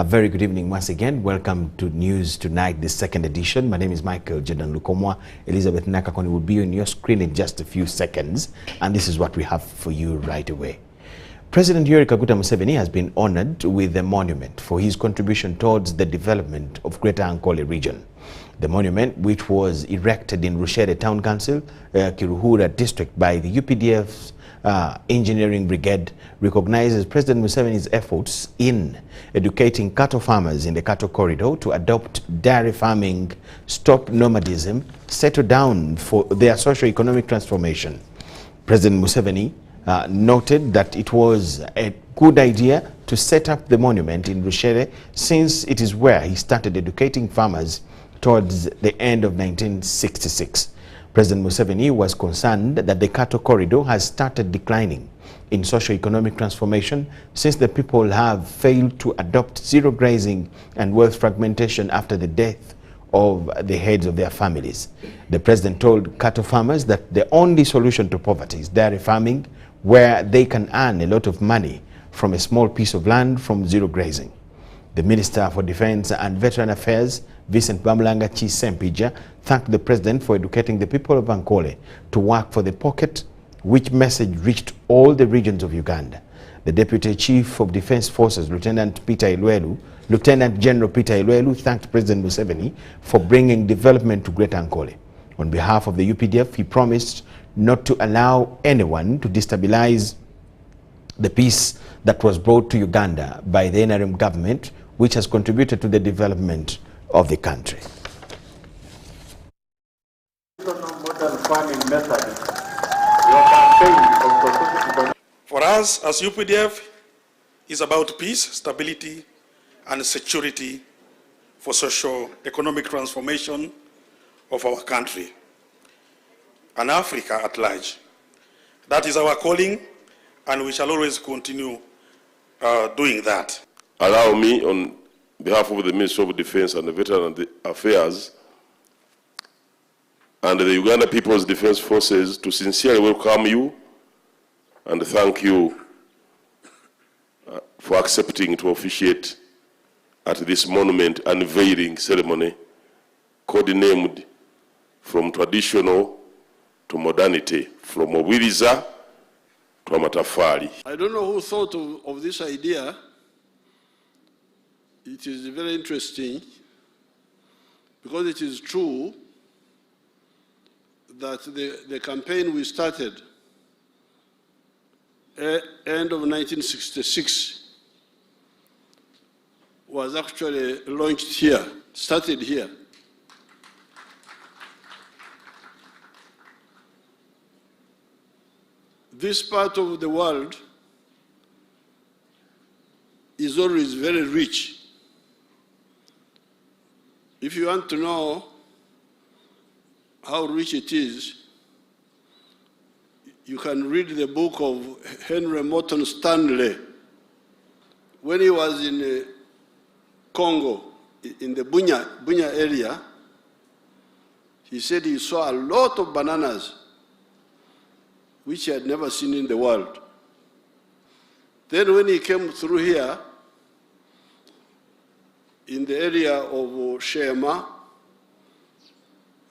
A very good evening once again. Welcome to News Tonight, the second edition. My name is Michael Jordan Lukomwa. Elizabeth Nakakoni will be on your screen in just a few seconds, and this is what we have for you right away. President Yoweri Kaguta Museveni has been honored with a monument for his contribution towards the development of Greater Ankole region. The monument, which was erected in Rushere Town Council, Kiruhura district by the UPDF's Engineering Brigade, recognizes President Museveni's efforts in educating cattle farmers in the cattle corridor to adopt dairy farming, stop nomadism, settle down for their socio-economic transformation. President Museveni noted that it was a good idea to set up the monument in Rushere, since it is where he started educating farmers towards the end of 1966. President Museveni was concerned that the cattle corridor has started declining in socio-economic transformation since the people have failed to adopt zero grazing and wealth fragmentation after the death of the heads of their families. The president told cattle farmers that the only solution to poverty is dairy farming, where they can earn a lot of money from a small piece of land from zero grazing. The Minister for Defense and Veteran Affairs, Vincent Bamulanga Sempija, thanked the president for educating the people of Ankole to work for the pocket, which message reached all the regions of Uganda. The Deputy Chief of Defense Forces, Lieutenant General Peter Ilwelu, thanked President Museveni for bringing development to Greater Ankole. On behalf of the UPDF, he promised not to allow anyone to destabilize the peace that was brought to Uganda by the NRM government, which has contributed to the development of the country. For us as UPDF, it's about peace, stability, and security for socio-economic transformation of our country and Africa at large. That is our calling, and we shall always continue doing that. Allow me, on behalf of the Ministry of Defense and the Veteran Affairs and the Uganda People's Defense Forces, to sincerely welcome you and thank you for accepting to officiate at this monument unveiling ceremony, codenamed From Traditional to Modernity, from Obwiriza to Amatafari. I don't know who thought of this idea. It is very interesting because it is true that the campaign we started end of 1966 was actually launched here, started here. This part of the world is always very rich. If you want to know how rich it is, you can read the book of Henry Morton Stanley. When he was in Congo, in the Bunya area, he said he saw a lot of bananas which he had never seen in the world. Then when he came through here, in the area of Shema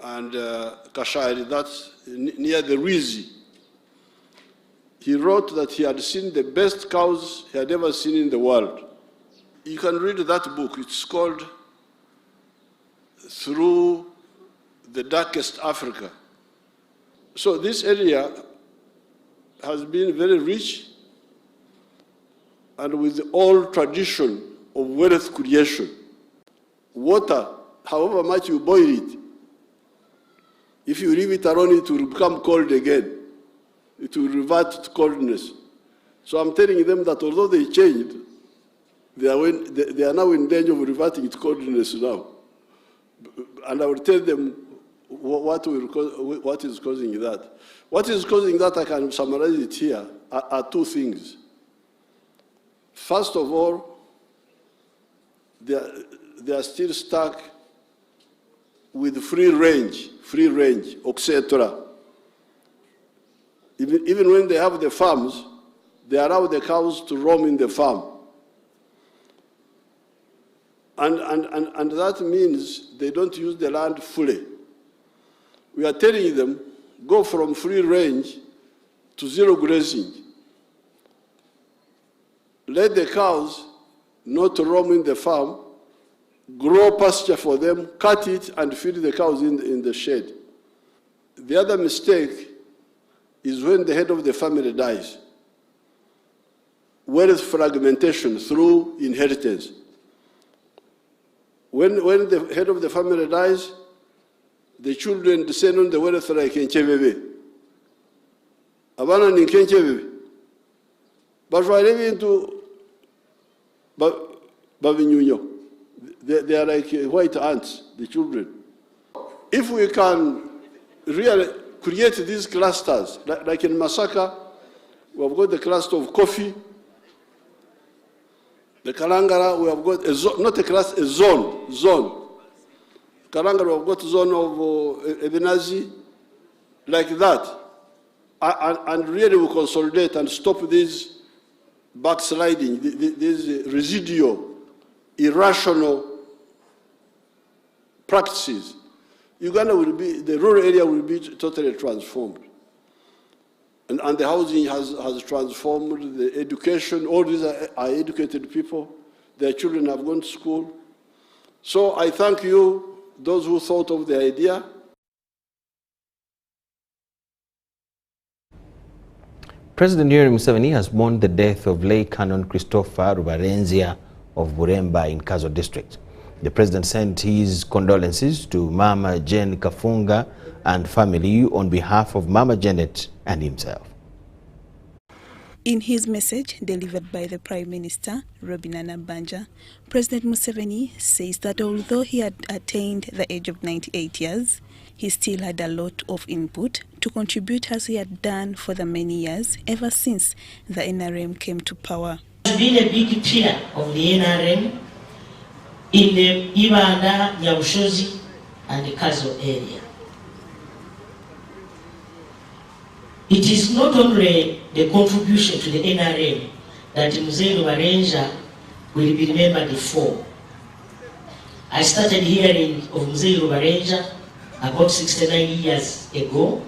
and Kashari, that's near the Rizi, he wrote that he had seen the best cows he had ever seen in the world. You can read that book. It's called Through the Darkest Africa. So this area has been very rich and with the old tradition of wealth creation. Water, however much you boil it, if you leave it alone, it will become cold again. It will revert to coldness. So I'm telling them that although they changed, they are now in danger of reverting to coldness now. And I will tell them what is causing that. What is causing that, I can summarize it here, are two things. First of all, they are still stuck with free range, etc. Even when they have the farms, they allow the cows to roam in the farm. And that means they don't use the land fully. We are telling them, go from free range to zero grazing. Let the cows not roam in the farm, grow pasture for them, cut it, and feed the cows in the shed. The other mistake is when the head of the family dies. Wealth fragmentation through inheritance. When the head of the family dies, the children descend on the wealth like Nchebebe. Abana ni Nchebebe. But I live into Babinyunyo. They are like white ants, the children. If we can really create these clusters, like in Masaka, we have got the cluster of coffee. The Kalangara, we have got a zone, not a class, a zone. Kalangara, we have got a zone of Ebenazi, like that. And really we consolidate and stop this backsliding, these residual, irrational practices. Uganda will be, the rural area will be totally transformed. And the housing has transformed, the education, all these are educated people, their children have gone to school. So I thank you, those who thought of the idea. President Yoweri Museveni has mourned the death of lay Canon Christopher Rubarenzia of Buremba in Kazo district. The president sent his condolences to Mama Jane Kafunga and family on behalf of Mama Janet and himself. In his message delivered by the Prime Minister, Robin Anabanja, President Museveni says that although he had attained the age of 98 years, he still had a lot of input to contribute as he had done for the many years ever since the NRM came to power. It's been a big pillar of the NRM in the Ibanda, Nyabushozi and the Kazo area. It is not only the contribution to the NRM that Mzee Rubarenzia will be remembered for. I started hearing of Mzee Rubarenzia about 69 years ago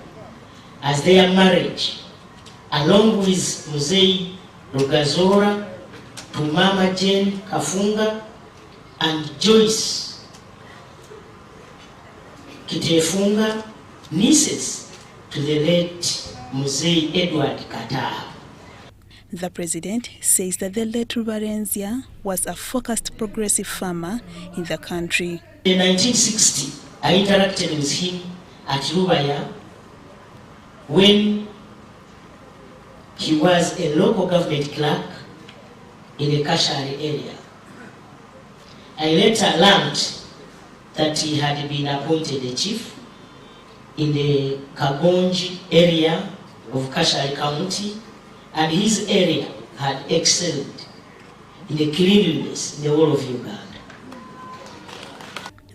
as their marriage, along with Mzee Rugazora to Mama Jane Kafunga and Joyce Kitefunga, nieces to the late Mzee Edward Kataha. The president says that the late Rubarenzia was a focused progressive farmer in the country. In 1960, I interacted with him at Rubaya when he was a local government clerk in the Kashari area. I later learned that he had been appointed a chief in the Kagonji area of Kashari County, and his area had excelled in the cleanliness in the whole of Uganda.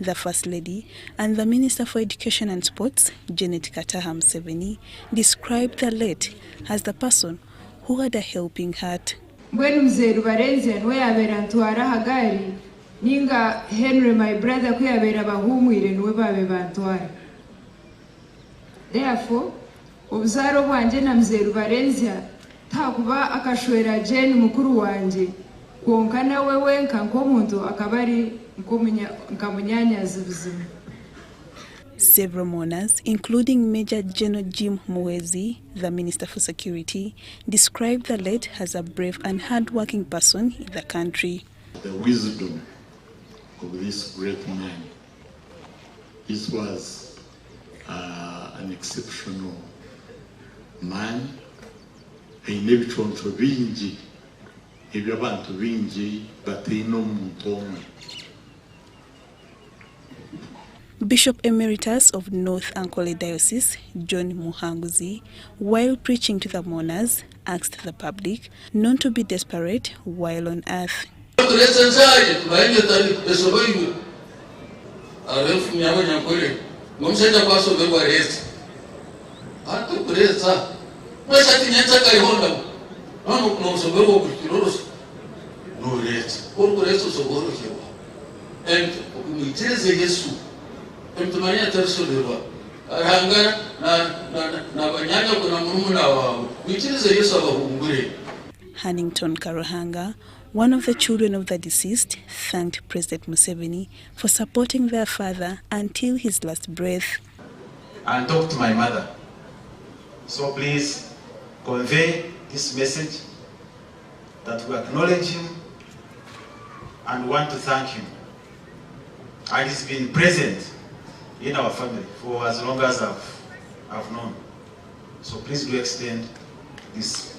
The First Lady and the Minister for Education and Sports, Janet Kataha Museveni, described the late as the person who had a helping heart. When Mzee Rubarenzia nweyabera ntwara hagari ninga Henry my brother kuyabera bahumwire nwe babe bantwara. Therefore, obuzaro bwanje na Mzee Rubarenzia takuba akashwera Jane mukuru wanje konka nawe wenka nkomuntu akabari nkamunyanyaza ubuzima. Several mourners, including Major General Jim Muwezi, the Minister for Security, described the late as a brave and hard-working person in the country. The wisdom of this great man, this was an exceptional man. Ebintu bingi ebyo abantu bingi batine omuntu omwe. Bishop Emeritus of North Ankole Diocese, John Muhanguzi, while preaching to the mourners, asked the public not to be desperate while on earth. mwitirize Yesu mtumania tarusulirwa arangara na banyanya kuna murumuna wawe mwitirize Yesu abahungure. Hannington Karuhanga, one of the children of the deceased, thanked President Museveni for supporting their father until his last breath. And talk to my mother. So please convey this message that we acknowledge him and want to thank him. And he's been present in our family for as long as I've known. So please do extend this.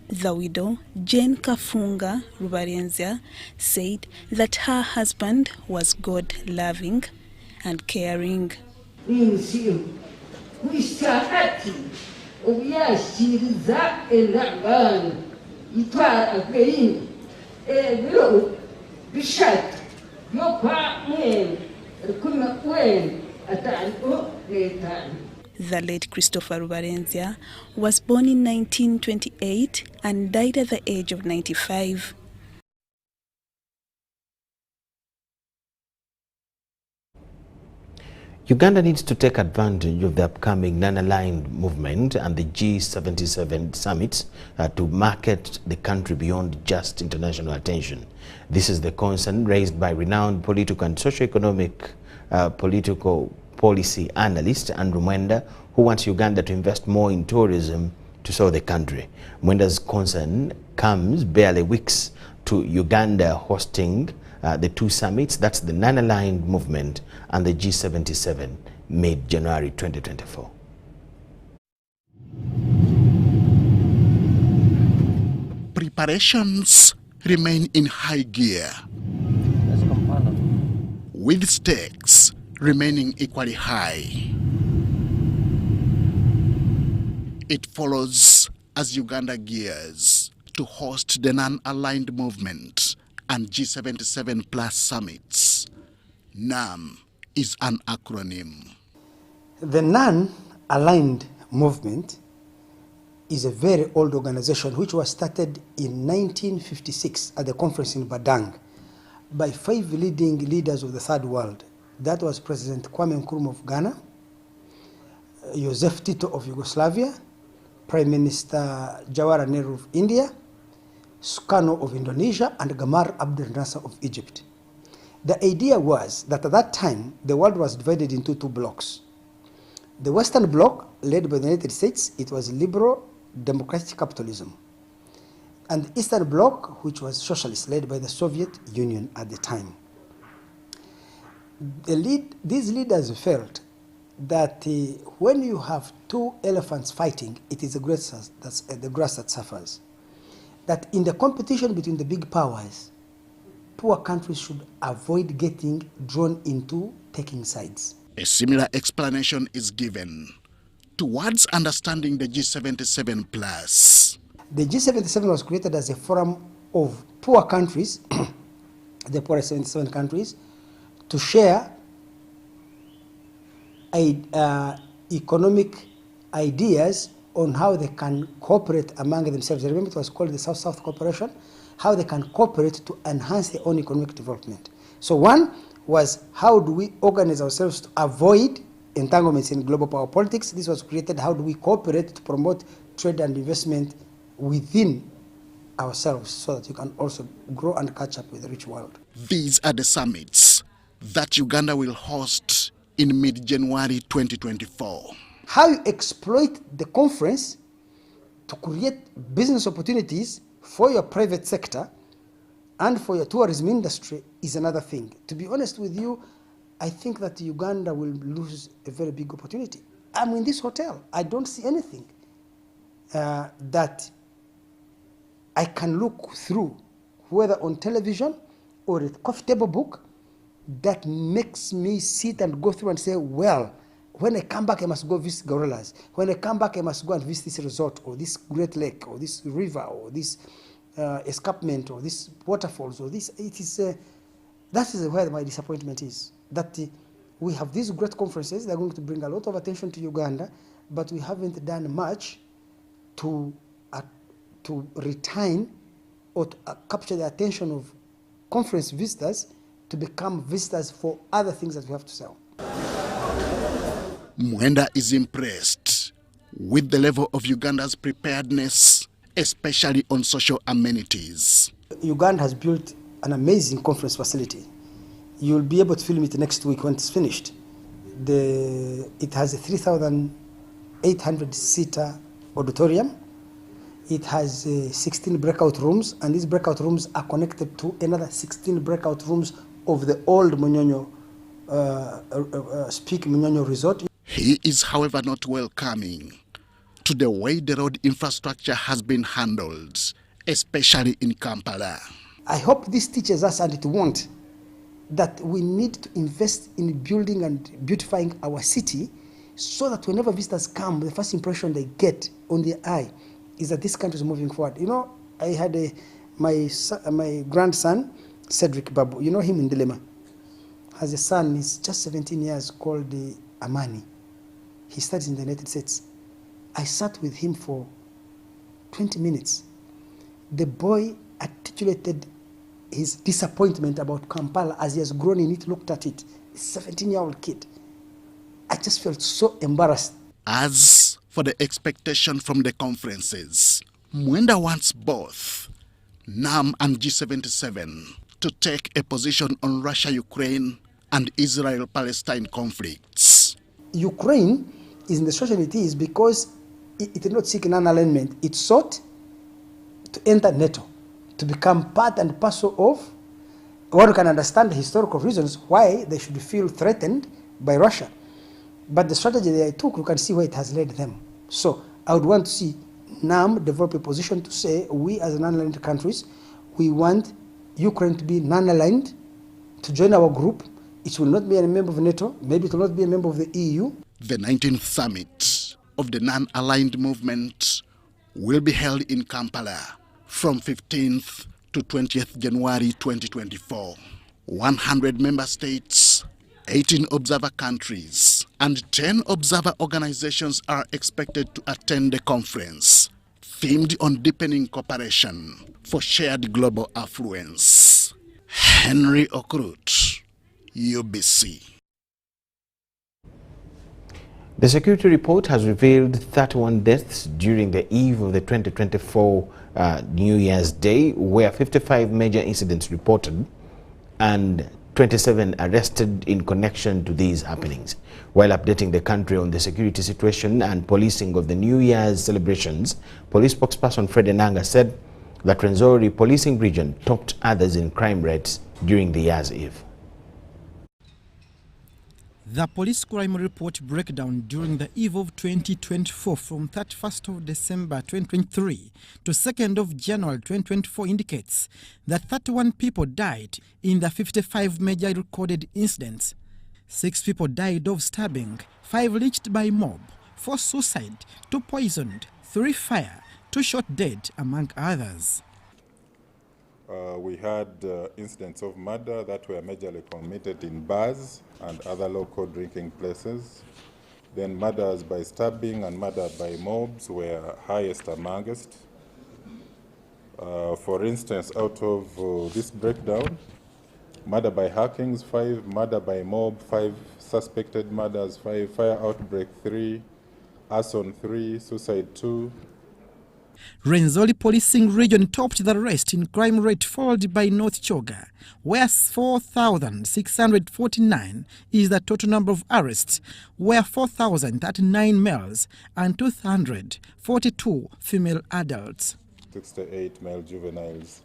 The widow, Jane Kafunga Rubarenzia, said that her husband was God-loving and caring. The late Christopher Rubarenzia was born in 1928 and died at the age of 95. Uganda needs to take advantage of the upcoming non-aligned movement and the G77 summits to market the country beyond just international attention. This is the concern raised by renowned political and socio-economic political policy analyst Andrew Mwenda, who wants Uganda to invest more in tourism to serve the country. Mwenda's concern comes barely weeks to Uganda hosting the two summits, that's the non-aligned movement and the G77, mid-January 2024. Preparations remain in high gear, with stakes remaining equally high. It follows as Uganda gears to host the non-aligned movement and G77 plus summits. NAM is an acronym. The non-aligned movement is a very old organization which was started in 1956 at the conference in Badang by 5 leading leaders of the third world. That was President Kwame Nkrumah of Ghana, Joseph Tito of Yugoslavia, Prime Minister Jawahar Nehru of India, Sukarno of Indonesia, and Gamal Abdel Nasser of Egypt. The idea was that at that time, the world was divided into two blocks. The Western bloc, led by the United States, it was liberal democratic capitalism. And the Eastern bloc, which was socialist, led by the Soviet Union at the time. These leaders felt that when you have two elephants fighting, it is the grass that suffers. That in the competition between the big powers, poor countries should avoid getting drawn into taking sides. A similar explanation is given towards understanding the G77 plus. The G77 was created as a forum of poor countries, the poorest 77 countries, to share economic ideas on how they can cooperate among themselves. Remember, it was called the South-South Cooperation, how they can cooperate to enhance their own economic development. So one was, how do we organize ourselves to avoid entanglements in global power politics? This was created, how do we cooperate to promote trade and investment within ourselves so that you can also grow and catch up with the rich world. These are the summits that Uganda will host in mid-January 2024. How you exploit the conference to create business opportunities for your private sector and for your tourism industry is another thing. To be honest with you, I think that Uganda will lose a very big opportunity. I'm in this hotel. I don't see anything that I can look through, whether on television or a coffee table book, that makes me sit and go through and say, well, when I come back, I must go visit gorillas. When I come back, I must go and visit this resort or this great lake or this river or this escarpment or this waterfalls or this. That is where my disappointment is. That we have these great conferences. They're going to bring a lot of attention to Uganda, but we haven't done much to retain or to capture the attention of conference visitors to become visitors for other things that we have to sell. Mwenda is impressed with the level of Uganda's preparedness, especially on social amenities. Uganda has built an amazing conference facility. You'll be able to film it next week when it's finished. It has a 3,800-seater auditorium. It has 16 breakout rooms, and these breakout rooms are connected to another 16 breakout rooms of the old Munyonyo, Speak Munyonyo Resort. He is, however, not welcoming to the way the road infrastructure has been handled, especially in Kampala. I hope this teaches us, and it won't, that we need to invest in building and beautifying our city so that whenever visitors come, the first impression they get on their eye is that this country is moving forward. You know, I had my grandson, Cedric Babu, you know him in Dilemma, has a son, he's just 17 years, called Amani. He studies in the United States. I sat with him for 20 minutes. The boy articulated his disappointment about Kampala as he has grown in it, looked at it. A 17-year-old kid. I just felt so embarrassed. As for the expectation from the conferences, Mwenda wants both NAM and G77 to take a position on Russia-Ukraine and Israel-Palestine conflicts. Ukraine is in the situation it is because it did not seek non-alignment. It sought to enter NATO, to become part and parcel of, one can understand the historical reasons why they should feel threatened by Russia. But the strategy they took, you can see where it has led them. So I would want to see NAM develop a position to say, we as non-aligned countries, we want Ukraine to be non-aligned, to join our group. It will not be a member of NATO, maybe it will not be a member of the EU. The 19th summit of the non-aligned movement will be held in Kampala from 15th to 20th January 2024. 100 member states, 18 observer countries, and 10 observer organizations are expected to attend the conference, themed on deepening cooperation for shared global affluence. Henry Okrut, UBC. The security report has revealed 31 deaths during the eve of the 2024 New Year's Day, where 55 major incidents reported and 27 arrested in connection to these happenings. While updating the country on the security situation and policing of the New Year's celebrations, police spokesperson Fred Enanga said that Rwenzori policing region topped others in crime rates during the year's eve. The police crime report breakdown during the eve of 2024 from 31st of December 2023 to 2nd of January 2024 indicates that 31 people died in the 55 major recorded incidents. 6 people died of stabbing, 5 lynched by mob, 4 suicide, 2 poisoned, 3 fire, 2 shot dead, among others. We had incidents of murder that were majorly committed in bars and other local drinking places. Then murders by stabbing and murder by mobs were highest amongst. For instance, out of this breakdown, murder by hackings 5, murder by mob 5, suspected murders 5, fire outbreak 3, arson 3, suicide 2. Rwenzori policing region topped the rest in crime rate, followed by North Choga, where 4,649 is the total number of arrests, where 4,039 males and 242 female adults. 68 male juveniles,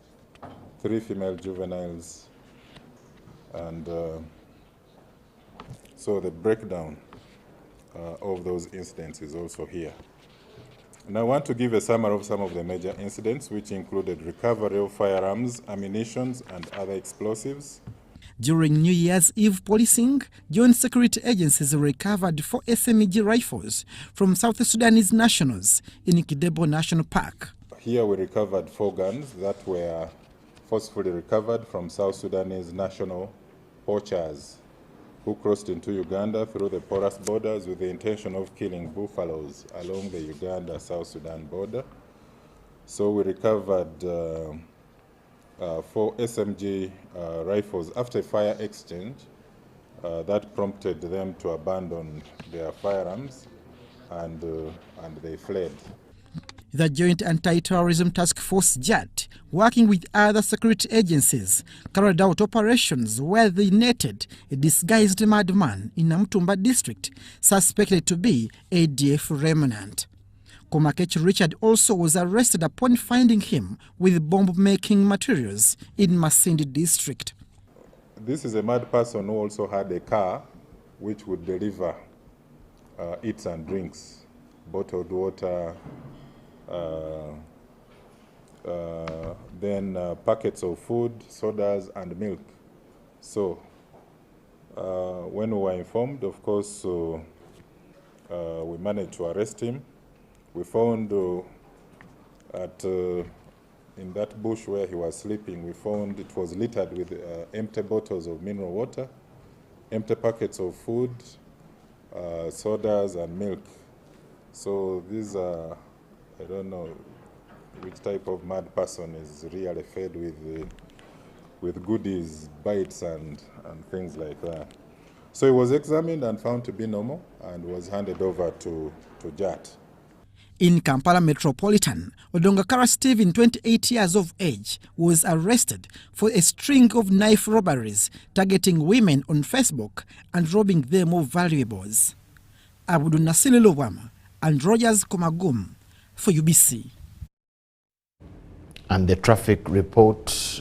3 female juveniles, and so the breakdown of those incidents is also here. And I want to give a summary of some of the major incidents, which included recovery of firearms, ammunition, and other explosives. During New Year's Eve policing, joint security agencies recovered 4 SMG rifles from South Sudanese nationals in Kidebo National Park. Here we recovered 4 guns that were forcefully recovered from South Sudanese national poachers who crossed into Uganda through the porous borders with the intention of killing buffaloes along the Uganda-South Sudan border. So we recovered 4 SMG rifles after a fire exchange that prompted them to abandon their firearms and they fled. The Joint Anti-Terrorism Task Force JAT, working with other security agencies, carried out operations where they netted a disguised madman in Namtumba district, suspected to be ADF remnant. Komakech Richard also was arrested upon finding him with bomb-making materials in Masindi district. This is a mad person who also had a car which would deliver eats and drinks, bottled water, then packets of food, sodas and milk. So when we were informed, of course, we managed to arrest him. We found in that bush where he was sleeping, we found it was littered with empty bottles of mineral water, empty packets of food, sodas and milk. So these are, I don't know which type of mad person is really fed with goodies, bites and things like that. So he was examined and found to be normal and was handed over to JAT. In Kampala Metropolitan, Odongakara Stephen, 28 years of age, was arrested for a string of knife robberies targeting women on Facebook and robbing them of valuables. Abdul Nasili Lowama and Rogers Komagum for UBC. And the traffic report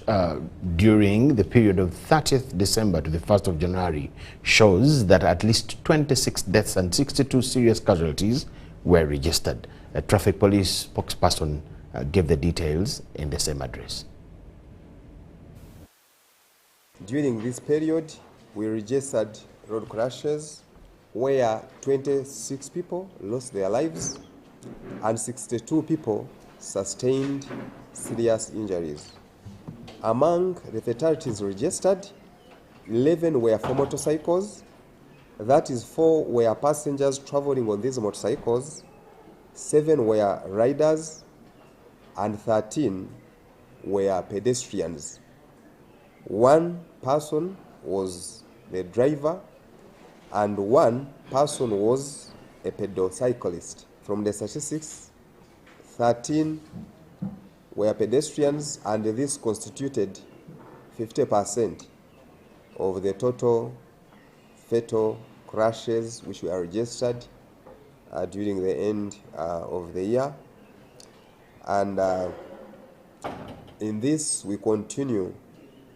during the period of 30th December to the 1st of January shows that at least 26 deaths and 62 serious casualties were registered. A traffic police spokesperson gave the details in the same address. During this period, we registered road crashes where 26 people lost their lives and 62 people sustained serious injuries. Among the fatalities registered, 11 were for motorcycles, that is 4 were passengers traveling on these motorcycles, 7 were riders, and 13 were pedestrians. 1 person was the driver, and 1 person was a pedocyclist. From the statistics, 13 were pedestrians, and this constituted 50% of the total fatal crashes which were registered during the end of the year. And in this, we continue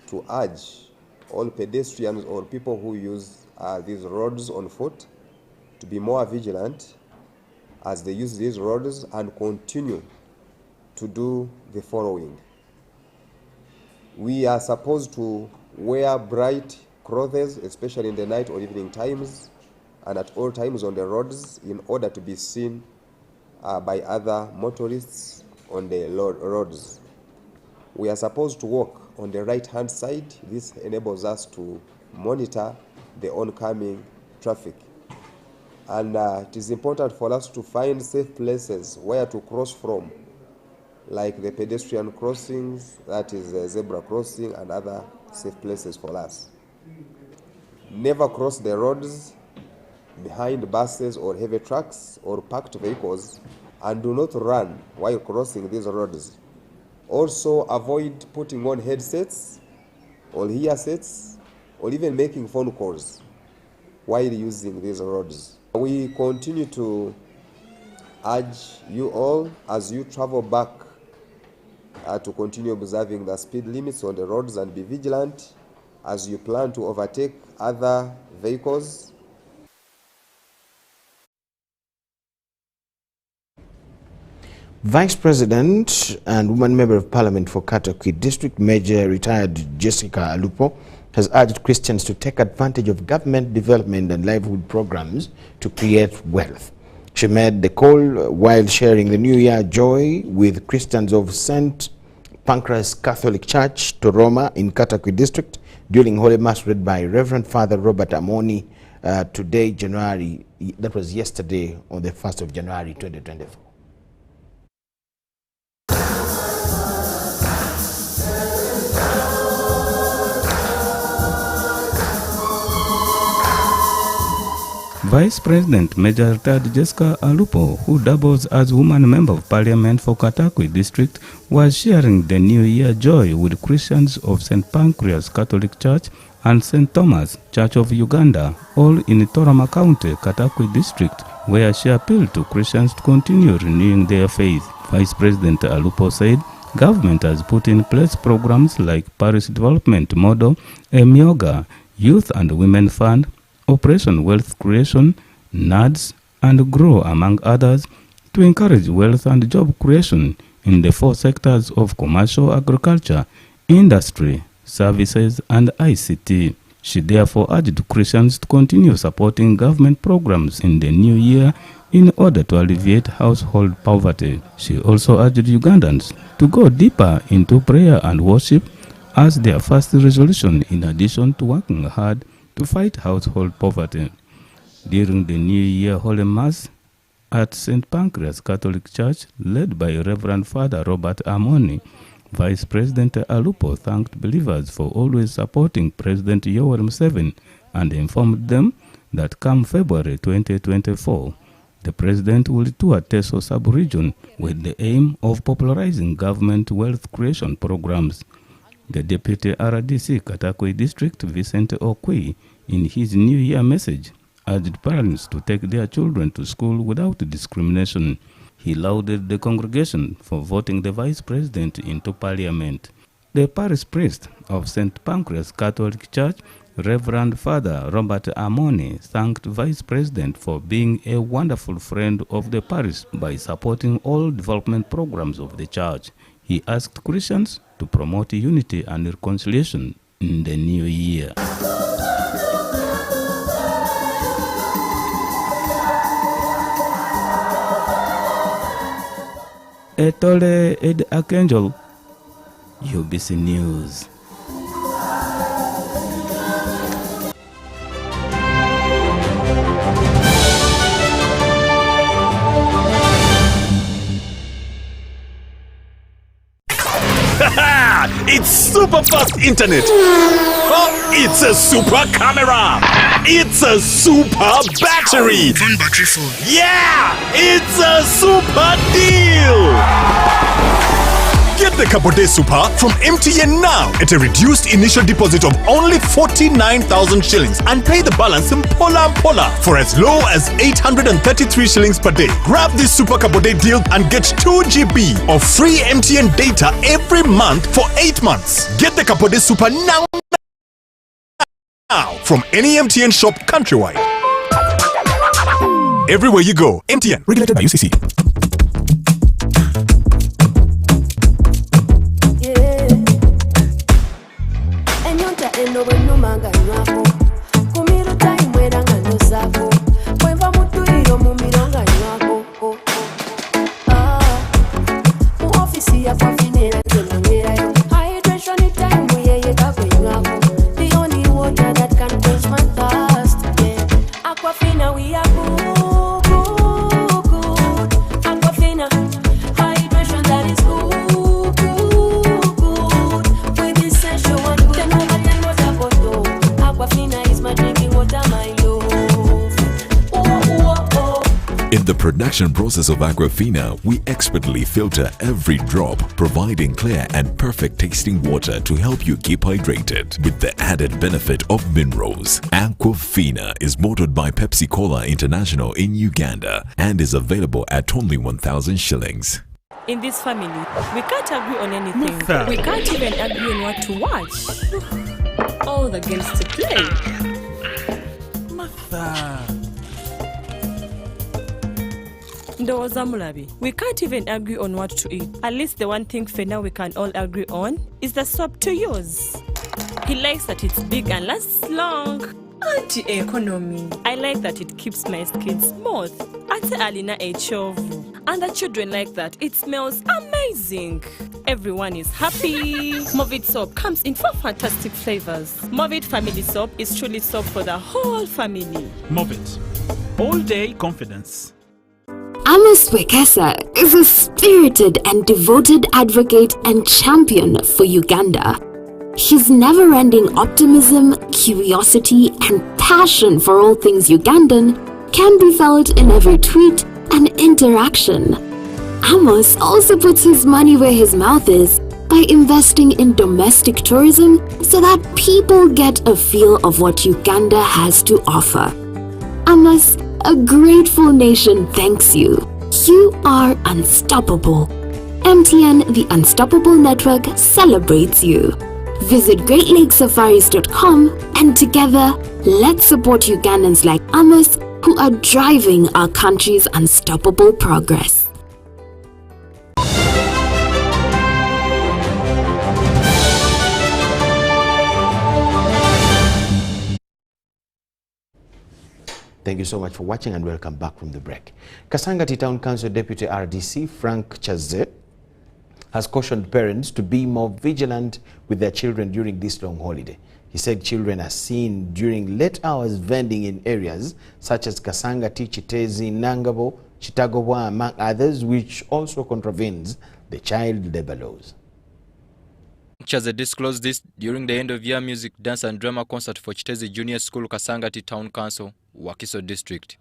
to urge all pedestrians or people who use these roads on foot to be more vigilant as they use these roads and continue to do the following. We are supposed to wear bright clothes, especially in the night or evening times, and at all times on the roads in order to be seen by other motorists on the roads. We are supposed to walk on the right-hand side. This enables us to monitor the oncoming traffic. And it is important for us to find safe places where to cross from, like the pedestrian crossings, that is a zebra crossing, and other safe places for us. Never cross the roads behind buses or heavy trucks or parked vehicles, and do not run while crossing these roads. Also avoid putting on headsets or earsets or even making phone calls while using these roads. We continue to urge you all, as you travel back, to continue observing the speed limits on the roads and be vigilant as you plan to overtake other vehicles. Vice President and woman member of Parliament for Katakwi District, Major retired Jessica Alupo, has urged Christians to take advantage of government development and livelihood programs to create wealth. She made the call while sharing the New Year joy with Christians of St. Pancras Catholic Church, Toroma, in Katakwi District, during Holy Mass read by Reverend Father Robert Amoni today, January, that was yesterday on the 1st of January 2024. Vice President Major Retired Jessica Alupo, who doubles as Woman Member of Parliament for Katakwi District, was sharing the New Year joy with Christians of St. Pancras Catholic Church and St. Thomas Church of Uganda, all in Torama County, Katakwi District, where she appealed to Christians to continue renewing their faith. Vice President Alupo said government has put in place programs like Paris Development Model, Emyoga, Youth and Women Fund, Operation Wealth Creation, NADS, and GROW, among others, to encourage wealth and job creation in the 4 sectors of commercial agriculture, industry, services, and ICT. She therefore urged Christians to continue supporting government programs in the new year in order to alleviate household poverty. She also urged Ugandans to go deeper into prayer and worship as their first resolution, in addition to working hard to fight household poverty. During the New Year Holy Mass at St. Pancras Catholic Church, led by Reverend Father Robert Amoni, Vice President Alupo thanked believers for always supporting President Yoweri Museveni and informed them that come February 2024, the President will tour Teso sub-region with the aim of popularizing government wealth creation programs. The Deputy RDC Katakwi District, Vincent Okwi, in his New Year message, urged parents to take their children to school without discrimination. He lauded the congregation for voting the Vice President into Parliament. The parish priest of St. Pancras Catholic Church, Reverend Father Robert Amoni, thanked Vice President for being a wonderful friend of the parish by supporting all development programs of the church. He asked Christians to promote unity and reconciliation in the new year. Etole Ed Archangel, UBC News. It's super fast internet. Oh, it's a super camera. It's a super battery. Phone battery full. Yeah, it's a super deal. Get the Kabode Super from MTN now at a reduced initial deposit of only 49,000 shillings and pay the balance in Pola for as low as 833 shillings per day. Grab this Super Kabode deal and get 2 GB of free MTN data every month for 8 months. Get the Kabode Super now from any MTN shop countrywide. Everywhere you go, MTN, regulated by UCC. In the production process of Aquafina, we expertly filter every drop, providing clear and perfect tasting water to help you keep hydrated with the added benefit of minerals. Aquafina is bottled by Pepsi Cola International in Uganda and is available at only 1,000 shillings. In this family, we can't agree on anything. Martha. We can't even agree on what to watch. All the games to play. Martha. Ndoza Mulabi, we can't even agree on what to eat. At least the one thing for now we can all agree on is the soap to use. He likes that it's big and lasts long. Anti-economy. I like that it keeps my skin smooth. Ate Alina Echovu. And the children like that. It smells amazing. Everyone is happy. Movit soap comes in 4 fantastic flavors. Movit family soap is truly soap for the whole family. Movit. All day confidence. Amos Wekesa is a spirited and devoted advocate and champion for Uganda. His never-ending optimism, curiosity, and passion for all things Ugandan can be felt in every tweet and interaction. Amos also puts his money where his mouth is by investing in domestic tourism so that people get a feel of what Uganda has to offer. Amos, a grateful nation thanks you. You are unstoppable. MTN, the Unstoppable Network, celebrates you. Visit GreatLakesSafaris.com and together, let's support Ugandans like Amos who are driving our country's unstoppable progress. Thank you so much for watching and welcome back from the break. Kasangati Town Council Deputy RDC Frank Chaze has cautioned parents to be more vigilant with their children during this long holiday. He said children are seen during late hours vending in areas such as Kasangati, Chitezi, Nangabo, Chitagowa, among others, which also contravenes the child labor laws. Chaze disclosed this during the end-of-year music, dance and drama concert for Chitezi Junior School, Kasangati Town Council, Wakiso District.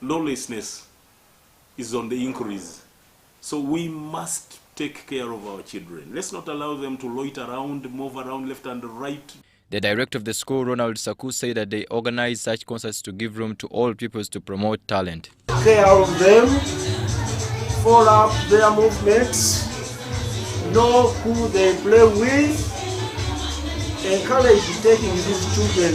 Lawlessness is on the increase, so we must take care of our children. Let's not allow them to loiter around, move around left and right. The director of the school, Ronald Saku, said that they organize such concerts to give room to all pupils to promote talent. Care of them, follow up their movements, know who they play with, encourage taking these children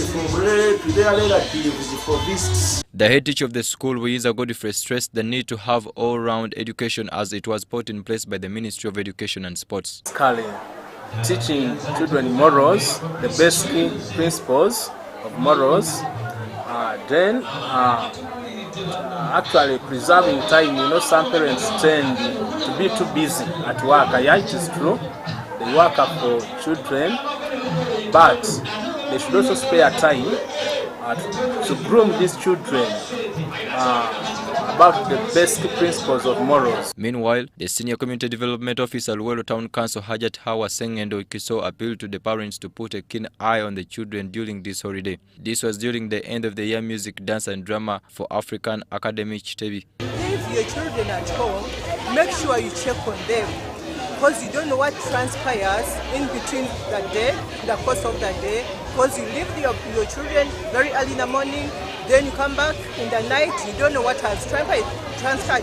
to their relatives for visits. The head teacher of the school, Wiza Godfrey, stressed the need to have all-round education as it was put in place by the Ministry of Education and Sports. Teaching children morals, the basic principles of morals, then actually preserving time. You know, some parents tend to be too busy at work. Yeah, it is true. They work up for children, but they should also spare time to groom these children about the basic principles of morals. Meanwhile, the Senior Community Development Officer, Luwelo Town Council, Hajat Hawa Sengendo Kiso, appealed to the parents to put a keen eye on the children during this holiday. This was during the end-of-the-year music, dance and drama for African Academy Chitebi. Leave your children at home, make sure you check on them, because you don't know what transpires in between the day, the course of the day, because you leave your children very early in the morning, then you come back in the night, you don't know what has transpired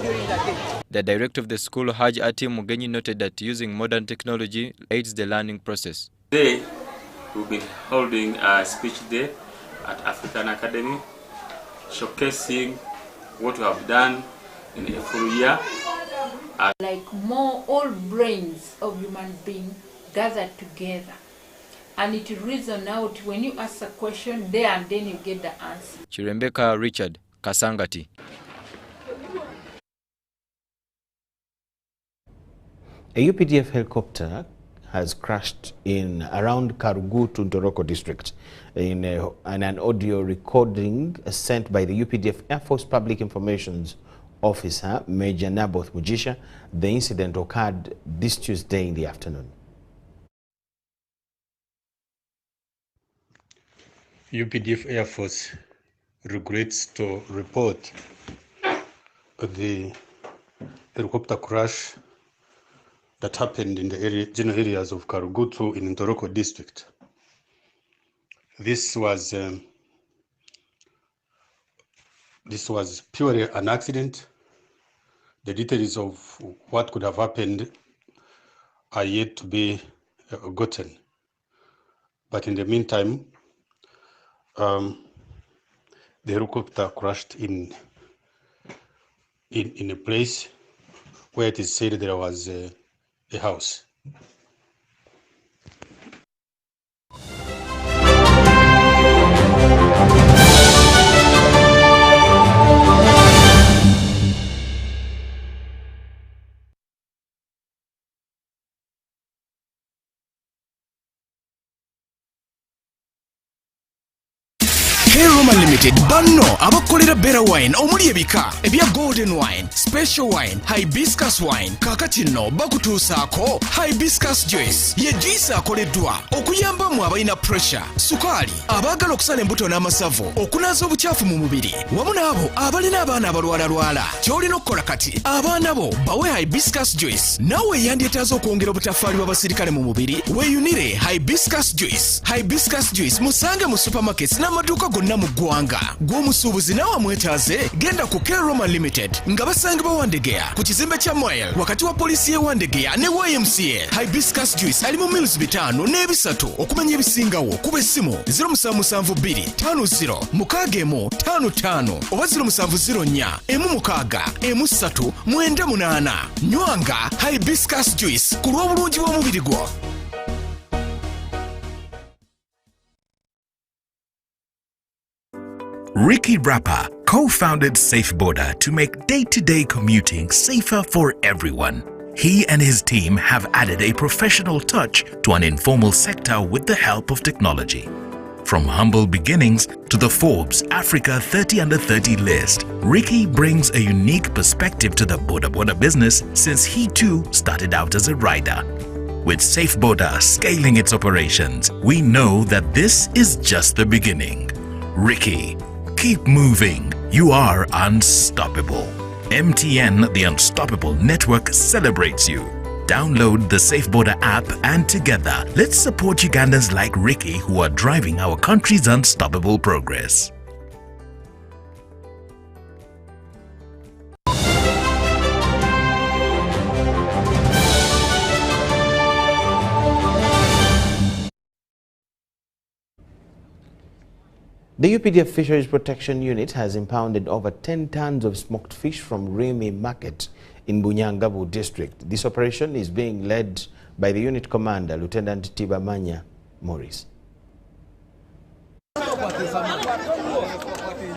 during the day. The director of the school, Haj Ati Mugenyi, noted that using modern technology aids the learning process. Today, we've been holding a speech day at African Academy, showcasing what we have done in a full year. Like more all brains of human beings gathered together, and it reason out when you ask a question there and then you get the answer. Chirembeka Richard, Kasangati. A UPDF helicopter has crashed in around Karugu to Ntoroko district. In an audio recording sent by the UPDF Air Force Public Information Officer, Major Naboth Mujisha, the incident occurred this Tuesday in the afternoon. UPDF Air Force regrets to report the helicopter crash that happened in the general areas of Karugutu in Ntoroko district. This was purely an accident. The details of what could have happened are yet to be gotten. But in the meantime, the helicopter crashed in a place where it is said there was a house. K Roman Limited Limited banno abakolera Better Wine omuli ebika ebya Golden Wine, Special Wine, Hibiscus Wine. Kakati nno bakutuusaako Hibiscus Juice ye juice akoleddwa okuyambamu abalina pressure, sukali, abaagala okusala embuto n'amasavu, okunaaza obukyafu mu mubiri, wamu n'abo abalina abaana abalwalalwala. Ky'olina okukola kati abaana bo bawe Hibiscus Juice, naawe yandyetaaza okwongera obutafaali bw'abasirikale mu mubiri, weeyunire Hibiscus Juice. Hibiscus Juice musange mu supermarkets n'amaduuka gonna mu ggwanga. Gw'omusuubuzi naawe amwetaaze, genda ku K-Roma Limited nga basangibwa Wandegeya ku kizimbe kya Moyle wakati wa poliisi y'e Wandegeya ne YMCA. Hibiscus Juice ali mu mills 5 n'ebisatu. Okumanya ebisingawo kuba essimu 0772506155 oba 0704161398. Nywanga Hibiscus Juice ku lw'obulungi bw'omubiri gwo. Ricky Rapper co-founded SafeBorder to make day-to-day commuting safer for everyone. He and his team have added a professional touch to an informal sector with the help of technology. From humble beginnings to the Forbes Africa 30 Under 30 list, Ricky brings a unique perspective to the border business since he too started out as a rider. With SafeBorder scaling its operations, we know that this is just the beginning. Ricky, keep moving. You are unstoppable. MTN, the Unstoppable Network, celebrates you. Download the SafeBorder app and together, let's support Ugandans like Ricky who are driving our country's unstoppable progress. The UPDF Fisheries Protection Unit has impounded over 10 tons of smoked fish from Remy Market in Bunyangabu district. This operation is being led by the unit commander, Lieutenant Tibamanya Morris.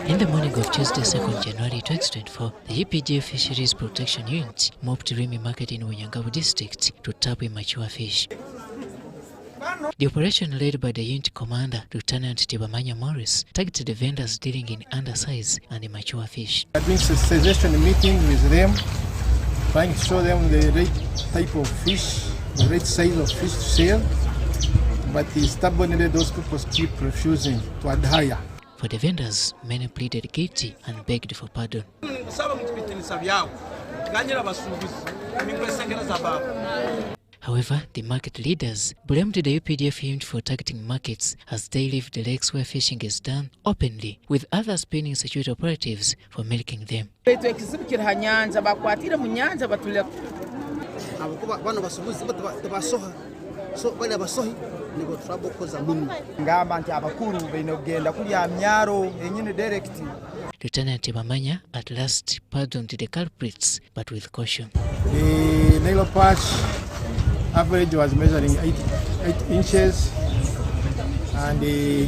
In the morning of Tuesday, 2nd January 2024, the UPDF Fisheries Protection Unit mopped Remy Market in Bunyangabu district to tap immature fish. The operation, led by the unit commander, Lieutenant Tibamanya Morris, targeted the vendors dealing in undersize and immature fish. I think a suggestion meeting with them, trying to show them the right type of fish, the right size of fish to sell, but stubbornly those people keep refusing to adhere. For the vendors, many pleaded guilty and begged for pardon. However, the market leaders blamed the UPDF unit for targeting markets as they leave the lakes where fishing is done openly, with others pinning security operatives for milking them. Lieutenant Tibamanya at last pardoned the culprits, but with caution. The Nilo perch average was measuring 8 inches, and the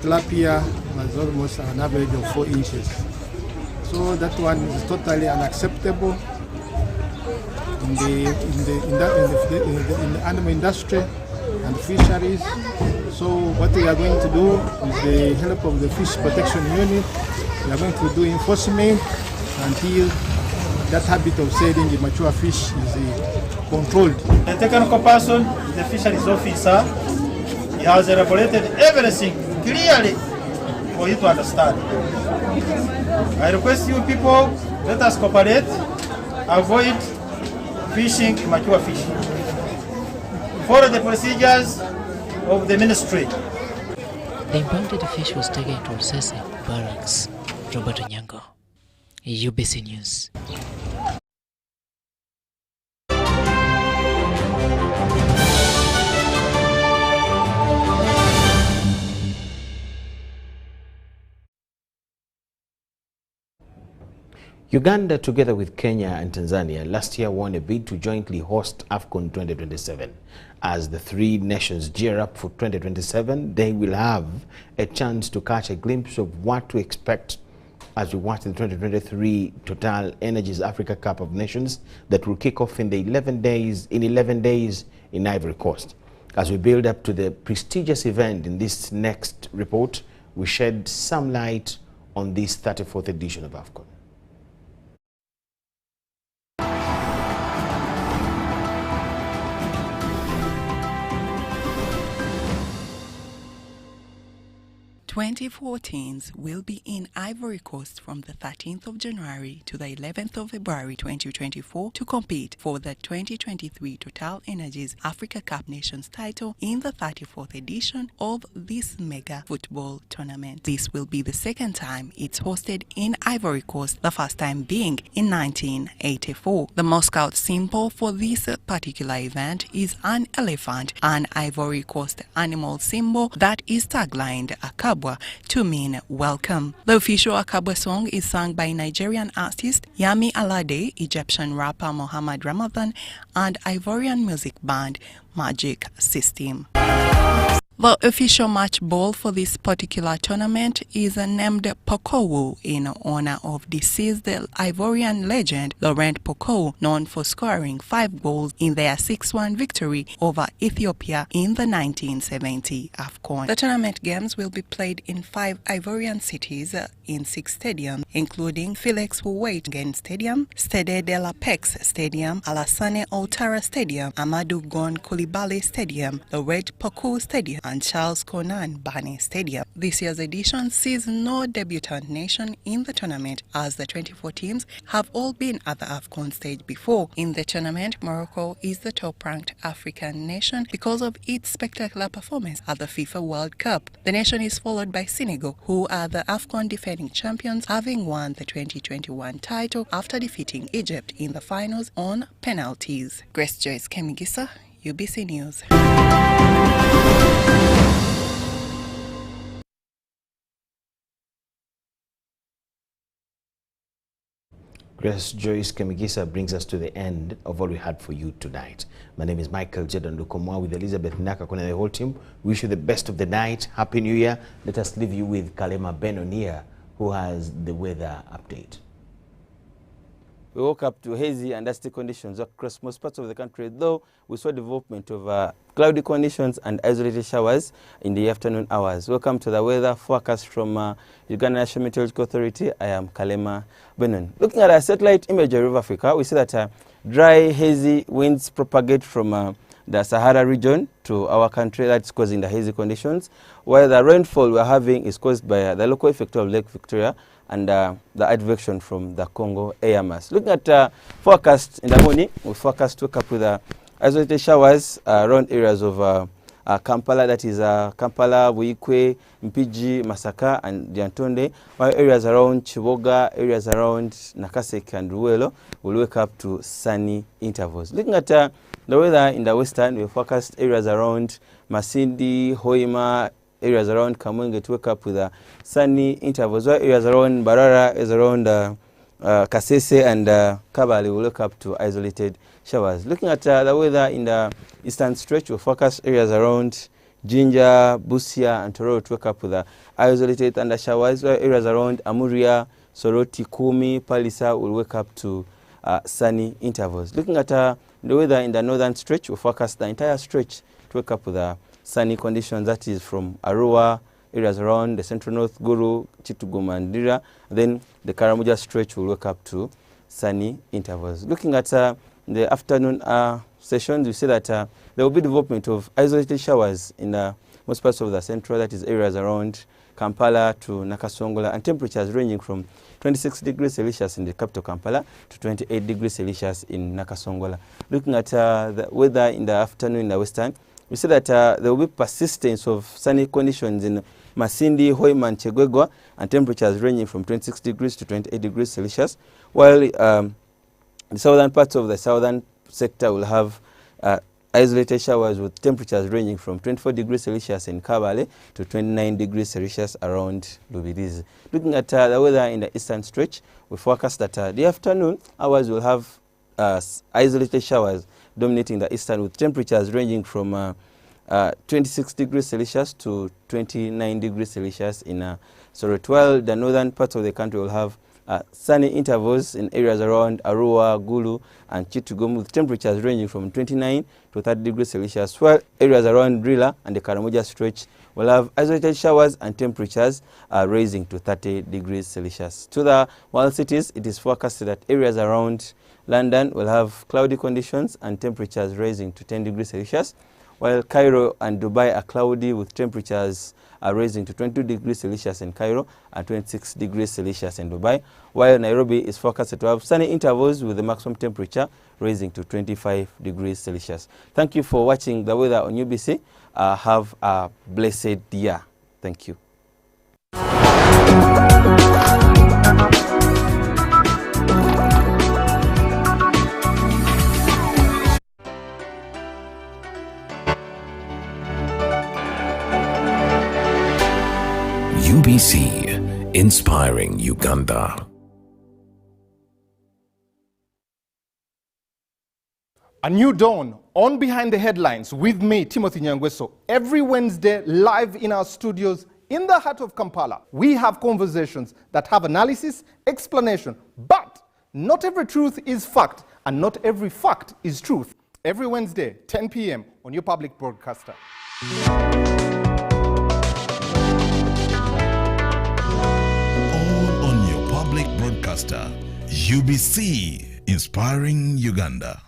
tilapia was almost an average of 4 inches. So that one is totally unacceptable in the animal industry and fisheries. So what we are going to do, with the help of the Fish Protection Unit, we are going to do enforcement until that habit of selling immature fish is controlled. The technical person is the fisheries officer. He has elaborated everything clearly for you to understand. I request you people, let us cooperate, avoid fishing immature fish. Follow the procedures of the ministry. The impounded fish was taken to Rusese Barracks. Robert Onyango, UBC News. Uganda, together with Kenya and Tanzania, last year won a bid to jointly host AFCON 2027. As the three nations gear up for 2027, they will have a chance to catch a glimpse of what to expect as we watch the 2023 Total Energies Africa Cup of Nations that will kick off in 11 days in Ivory Coast. As we build up to the prestigious event, in this next report, we shed some light on this 34th edition of AFCON. "2014s will be in Ivory Coast from the 13th of January to the 11th of February 2024 to compete for the 2023 Total Energies Africa Cup Nations title in the 34th edition of this mega football tournament. This will be the second time it's hosted in Ivory Coast, the first time being in 1984. The Moscow symbol for this particular event is an elephant, an Ivory Coast animal symbol that is taglined Akabwa to mean welcome. The official Akabwa song is sung by Nigerian artist Yami Alade, Egyptian rapper Mohamed Ramadan, and Ivorian music band Magic System. The official match ball for this particular tournament is named Pokowu in honor of deceased Ivorian legend Laurent Pokowu, known for scoring 5 goals in their 6-1 victory over Ethiopia in the 1970 AFCON. The tournament games will be played in 5 Ivorian cities in 6 stadiums, including Felix Houphouët Stadium, Stade de la Paix Stadium, Alassane Ouattara Stadium, Amadou Gon Coulibaly Stadium, the Red Pokou Stadium, and Charles Konan Bani Stadium. This year's edition sees no debutant nation in the tournament, as the 24 teams have all been at the AFCON stage before. In the tournament, Morocco is the top-ranked African nation because of its spectacular performance at the FIFA World Cup. The nation is followed by Senegal, who are the AFCON defending champions, having won the 2021 title after defeating Egypt in the finals on penalties. Grace Joyce Kemigisa, UBC News. Grace Joyce Kemigisa brings us to the end of all we had for you tonight. My name is Michael Jordan Lukomwa with Elizabeth Nakakone and the whole team. Wish you the best of the night. Happy New Year. Let us leave you with Kalema Benonia, who has the weather update. We woke up to hazy and dusty conditions across most parts of the country, though we saw development of cloudy conditions and isolated showers in the afternoon hours. Welcome to the weather forecast from Uganda National Meteorological Authority. I am Kalema Benon. Looking at our satellite imagery of Africa, we see that dry, hazy winds propagate from the Sahara region to our country. That's causing the hazy conditions, while the rainfall we're having is caused by the local effect of Lake Victoria and the advection from the Congo air mass. Looking at forecast in the morning, we forecast to wake up with isolated showers around areas of Kampala, that is Kampala, Buikwe, Mpigi, Masaka, and Diantonde, while areas around Chiboga, areas around Nakaseke and Ruwelo will wake up to sunny intervals. Looking at the weather in the western, we forecast areas around Masindi, Hoima, areas around Kamwenge to wake up with sunny intervals, while areas around Barara, is around Kasese and Kabale will wake up to isolated showers. Looking at the weather in the eastern stretch, we forecast areas around Jinja, Busia, and Toro to wake up with isolated thunder showers, while areas around Amuria, Soroti, Kumi, Palisa will wake up to sunny intervals. Looking at the weather in the northern stretch, we forecast the entire stretch to wake up with sunny conditions, that is from Arua, areas around the central north, Guru, Chituguma, and Dira. Then the Karamoja stretch will wake up to sunny intervals. Looking at the afternoon sessions, we see that there will be development of isolated showers in most parts of the central, that is areas around Kampala to Nakasongola, and temperatures ranging from 26 degrees Celsius in the capital Kampala to 28 degrees Celsius in Nakasongola. Looking at the weather in the afternoon in the western, we see that there will be persistence of sunny conditions in Masindi, Hoima, and Chegwegwa, and temperatures ranging from 26 degrees to 28 degrees Celsius, while the southern parts of the southern sector will have isolated showers with temperatures ranging from 24 degrees Celsius in Kabale to 29 degrees Celsius around Lubirizi. Looking at the weather in the eastern stretch, we forecast that the afternoon hours will have isolated showers dominating the eastern, with temperatures ranging from 26 degrees Celsius to 29 degrees Celsius in Sorot, while the northern parts of the country will have Sunny intervals in areas around Arua, Gulu, and Chitugum, with temperatures ranging from 29 to 30 degrees Celsius, while areas around Drilla and the Karamoja stretch will have isolated showers and temperatures rising to 30 degrees Celsius. To the world cities, it is forecasted that areas around London will have cloudy conditions and temperatures rising to 10 degrees Celsius, while Cairo and Dubai are cloudy with temperatures rising to 22 degrees Celsius in Cairo and 26 degrees Celsius in Dubai, while Nairobi is forecasted to have sunny intervals with the maximum temperature rising to 25 degrees Celsius. Thank you for watching the weather on UBC. Have a blessed year. Thank you. UBC, inspiring Uganda. A new dawn on Behind the Headlines with me, Timothy Nyangweso. Every Wednesday, live in our studios in the heart of Kampala. We have conversations that have analysis, explanation, but not every truth is fact, and not every fact is truth. Every Wednesday, 10 p.m. on your public broadcaster. All on your public broadcaster, UBC, inspiring Uganda.